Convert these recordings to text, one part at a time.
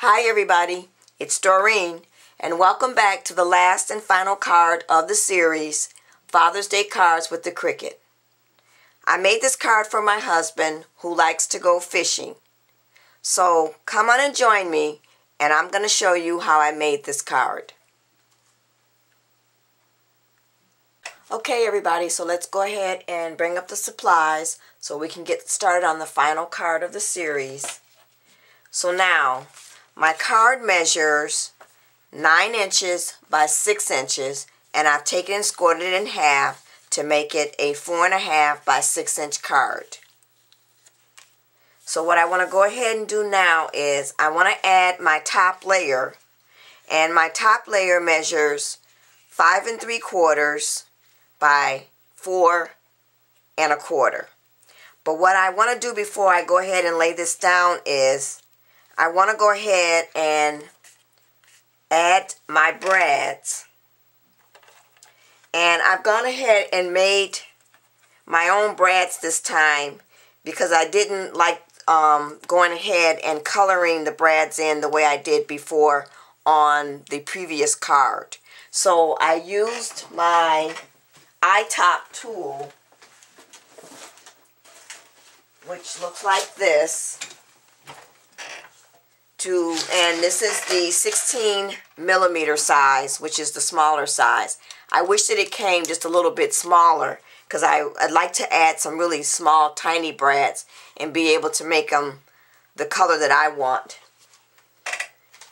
Hi everybody, it's Doreen, and welcome back to the last and final card of the series, Father's Day Cards with the Cricut. I made this card for my husband who likes to go fishing. So come on and join me, and I'm going to show you how I made this card. Okay everybody, so let's go ahead and bring up the supplies so we can get started on the final card of the series. So now, my card measures 9 inches by 6 inches, and I've taken and scored it in half to make it a 4.5 by 6 inch card. So what I want to go ahead and do now is I want to add my top layer, and my top layer measures 5 3/4 by 4 1/4. But what I want to do before I go ahead and lay this down is I want to go ahead and add my brads. And I've gone ahead and made my own brads this time because I didn't like going ahead and coloring the brads in the way I did before on the previous card. So I used my iTop tool, which looks like this, and this is the 16mm size, which is the smaller size. I wish that it came just a little bit smaller because I'd like to add some really small, tiny brads and be able to make them the color that I want.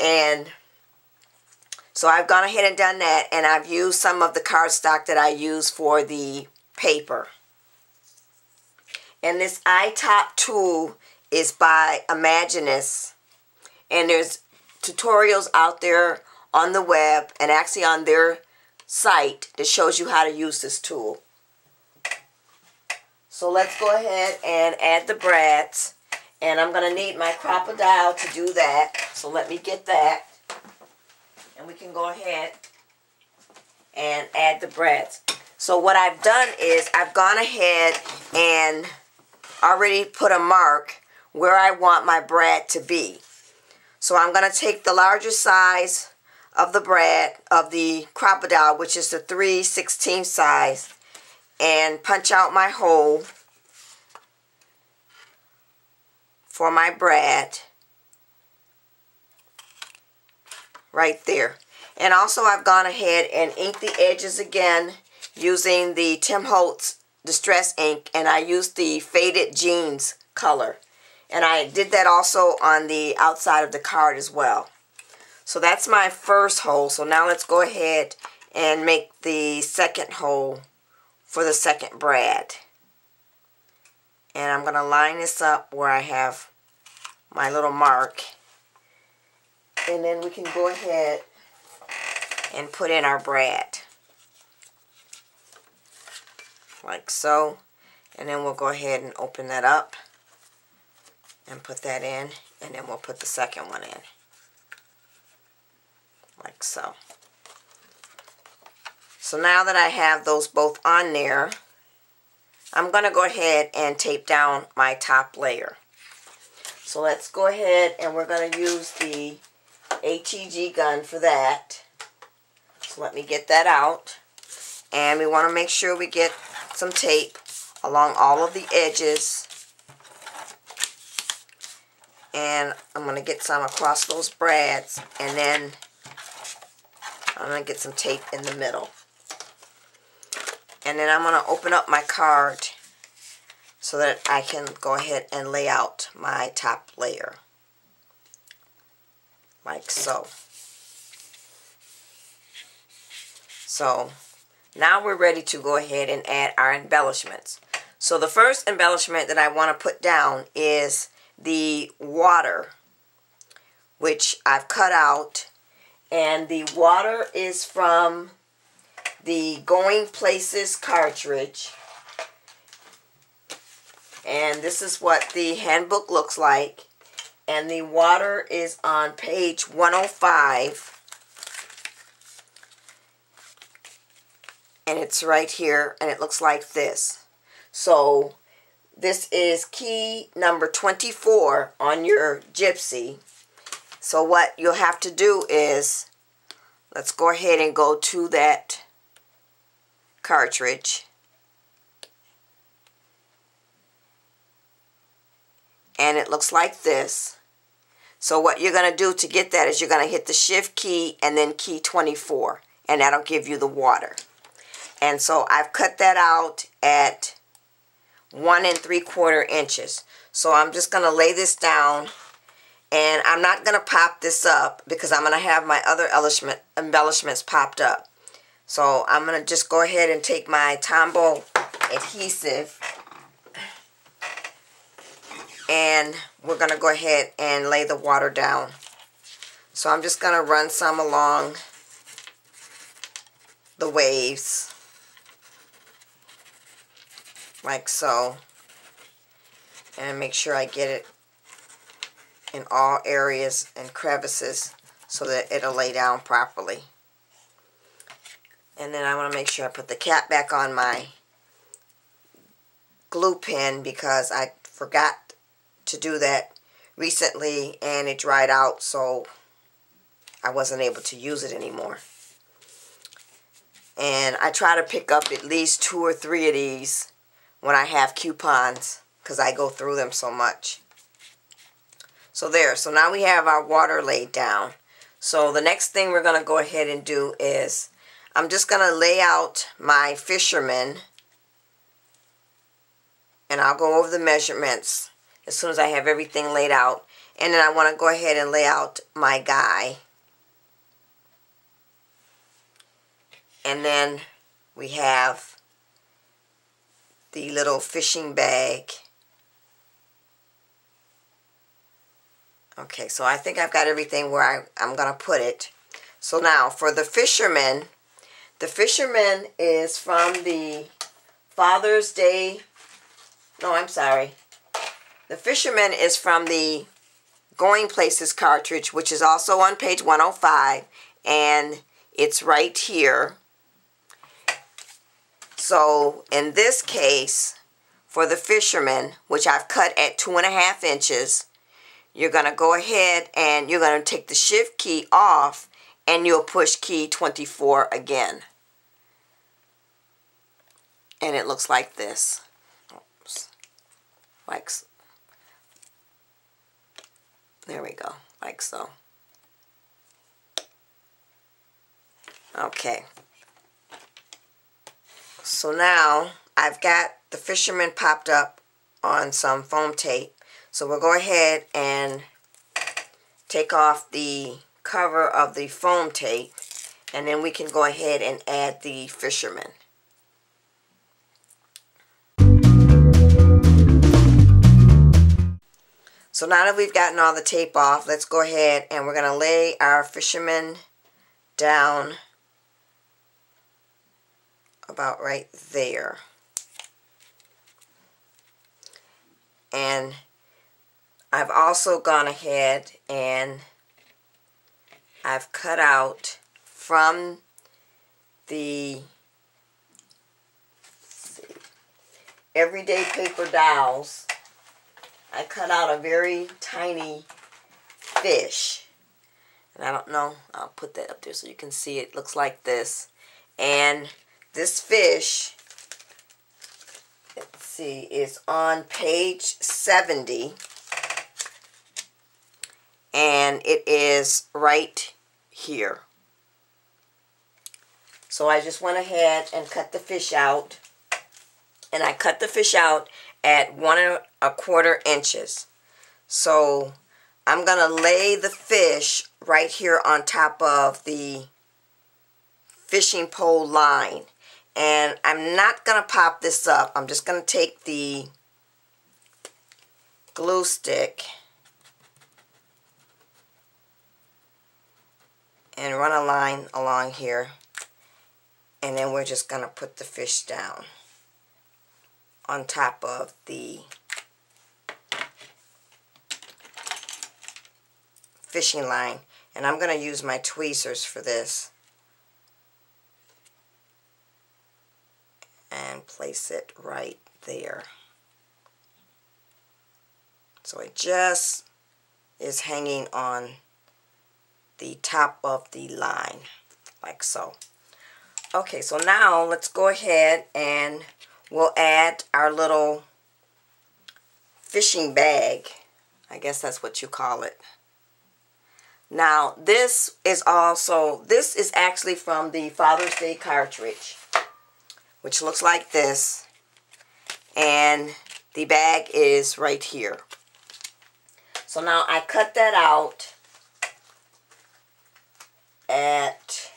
And so I've gone ahead and done that, and I've used some of the cardstock that I use for the paper. And this iTop tool is by Imaginus, and there's tutorials out there on the web and actually on their site that shows you how to use this tool. So let's go ahead and add the brads, and I'm going to need my crocodile to do that. So let me get that, and we can go ahead and add the brads. So what I've done is I've gone ahead and already put a mark where I want my brad to be. So I'm going to take the larger size of the brad, of the crocodile, which is the 3/16 size, and punch out my hole for my brad right there. And also I've gone ahead and inked the edges again using the Tim Holtz Distress ink, and I used the Faded Jeans color. And I did that also on the outside of the card as well. So that's my first hole. So now let's go ahead and make the second hole for the second brad. And I'm going to line this up where I have my little mark. And then we can go ahead and put in our brad. Like so. And then we'll go ahead and open that up and put that in, and then we'll put the second one in, like so. So now that I have those both on there, I'm going to go ahead and tape down my top layer. So let's go ahead, and we're going to use the HEG gun for that. So let me get that out, and we want to make sure we get some tape along all of the edges. And I'm going to get some across those brads, and then I'm going to get some tape in the middle. And then I'm going to open up my card so that I can go ahead and lay out my top layer. Like so. So now we're ready to go ahead and add our embellishments. So the first embellishment that I want to put down is the water, which I've cut out, and the water is from the Going Places cartridge, and this is what the handbook looks like, and the water is on page 105, and it's right here, and it looks like this. So this is key number 24 on your Gypsy, So what you'll have to do is, let's go ahead and go to that cartridge. And it looks like this. So what you're going to do to get that is you're going to hit the shift key and then key 24. And that'll give you the water. And so I've cut that out at 1 3/4 inches. So I'm just going to lay this down. And I'm not going to pop this up because I'm going to have my other embellishments popped up. So I'm going to just go ahead and take my Tombow adhesive. And we're going to go ahead and lay the water down. So I'm just going to run some along the waves. Like so. And make sure I get it in all areas and crevices so that it'll lay down properly. And then I want to make sure I put the cap back on my glue pen because I forgot to do that recently and it dried out, so I wasn't able to use it anymore. And I try to pick up at least 2 or 3 of these when I have coupons because I go through them so much. So there, so now we have our water laid down. So the next thing we're going to go ahead and do is I'm just going to lay out my fisherman, and I'll go over the measurements as soon as I have everything laid out. And then I want to go ahead and lay out my guy. And then we have the little fishing bag. Okay, so I think I've got everything where I'm going to put it. So now for the fisherman is from the Father's Day. No, I'm sorry. The fisherman is from the Going Places cartridge, which is also on page 105, and it's right here. So in this case, for the fisherman, which I've cut at 2.5 inches, you're going to go ahead and you're going to take the shift key off and you'll push key 24 again. And it looks like this. Oops. Like so. There we go. Like so. Okay. So now I've got the fisherman popped up on some foam tape. So we'll go ahead and take off the cover of the foam tape, and then we can go ahead and add the fisherman. So now that we've gotten all the tape off, let's go ahead and we're going to lay our fisherman down about right there. And I've also gone ahead and I've cut out from the Everyday Paper Dolls, I cut out a very tiny fish. And I don't know, I'll put that up there so you can see it. Looks like this. And this fish, let's see, is on page 70. And it is right here. So I just went ahead and cut the fish out. And I cut the fish out at 1 1/4 inches. So I'm going to lay the fish right here on top of the fishing pole line. And I'm not going to pop this up. I'm just going to take the glue stick and run a line along here, and then we're just going to put the fish down on top of the fishing line. And I'm going to use my tweezers for this and place it right there. So it just is hanging on the top of the line, like so. Okay, so now let's go ahead and we'll add our little fishing bag. I guess that's what you call it. Now this is actually from the Father's Day cartridge, which looks like this, and the bag is right here. So now I cut that out at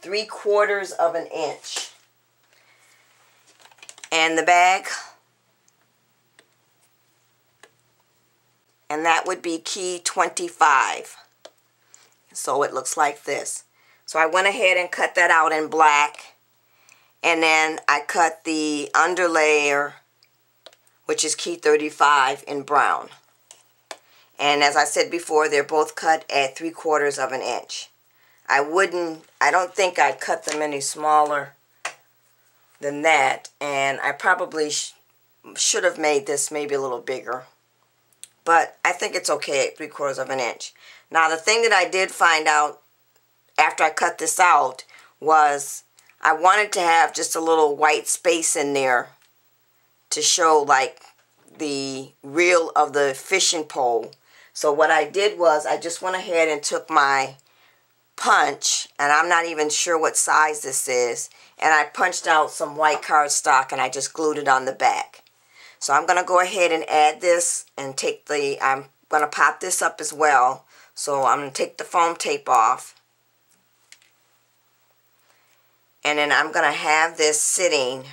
3/4 of an inch. And the bag, and that would be key 25. So it looks like this. So I went ahead and cut that out in black, and then I cut the underlayer, which is key 35, in brown. And as I said before, they're both cut at 3/4 of an inch. I don't think I'd cut them any smaller than that, and I probably should have made this maybe a little bigger, but I think it's okay at 3/4 of an inch. Now the thing that I did find out after I cut this out was I wanted to have just a little white space in there to show like the reel of the fishing pole. So what I did was I just went ahead and took my punch, and I'm not even sure what size this is, and I punched out some white cardstock and I just glued it on the back. So I'm going to go ahead and add this and I'm going to pop this up as well. So I'm going to take the foam tape off, and then I'm going to have this sitting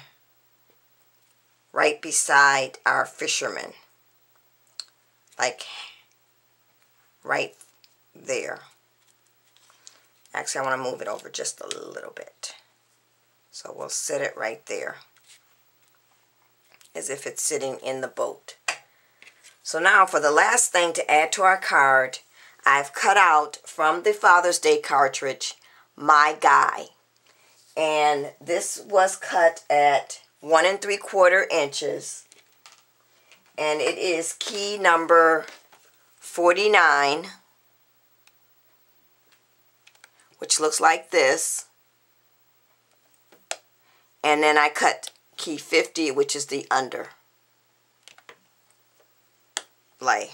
right beside our fisherman, like right there. Actually, I want to move it over just a little bit. So we'll sit it right there, as if it's sitting in the boat. So now for the last thing to add to our card, I've cut out from the Father's Day cartridge, My Guy. And this was cut at 1 3/4 inches. And it is key number 49. Which looks like this. And then I cut key 50, which is the under lay.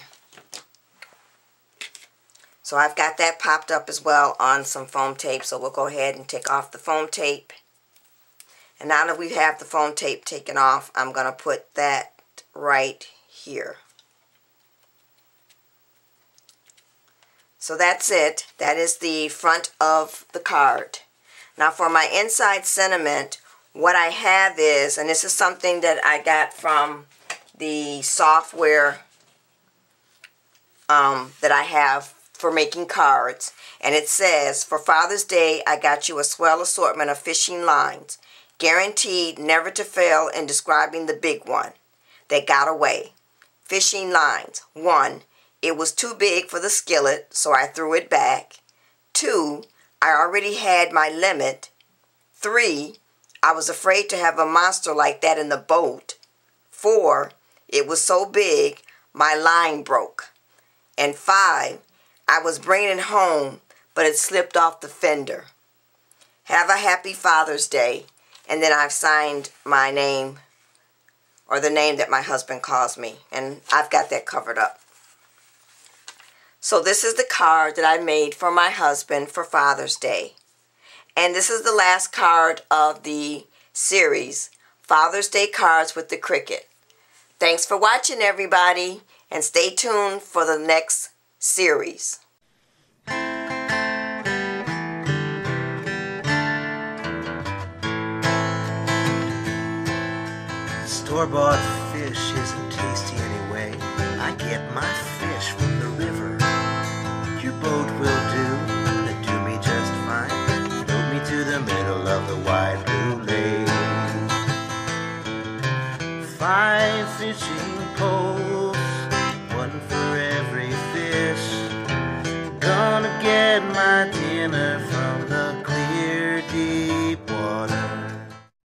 So I've got that popped up as well on some foam tape. So we'll go ahead and take off the foam tape. And now that we have the foam tape taken off, I'm going to put that right here. So that's it. That is the front of the card. Now for my inside sentiment, what I have is, and this is something that I got from the software that I have for making cards. And it says, for Father's Day, I got you a swell assortment of fishing lines, guaranteed never to fail in describing the big one that got away. Fishing lines. 1. It was too big for the skillet, so I threw it back. 2. I already had my limit. 3. I was afraid to have a monster like that in the boat. 4. It was so big, my line broke. And 5. I was bringing it home, but it slipped off the fender. Have a happy Father's Day. And then I've signed my name, or the name that my husband calls me. And I've got that covered up. So this is the card that I made for my husband for Father's Day. And this is the last card of the series, Father's Day Cards with the Cricut. Thanks for watching, everybody, and stay tuned for the next series. Store-bought fish isn't tasty anyway. I get my fish from the river. Your boat will do, it'll do me just fine. Float me to the middle of the wide blue lake. 5 fishing poles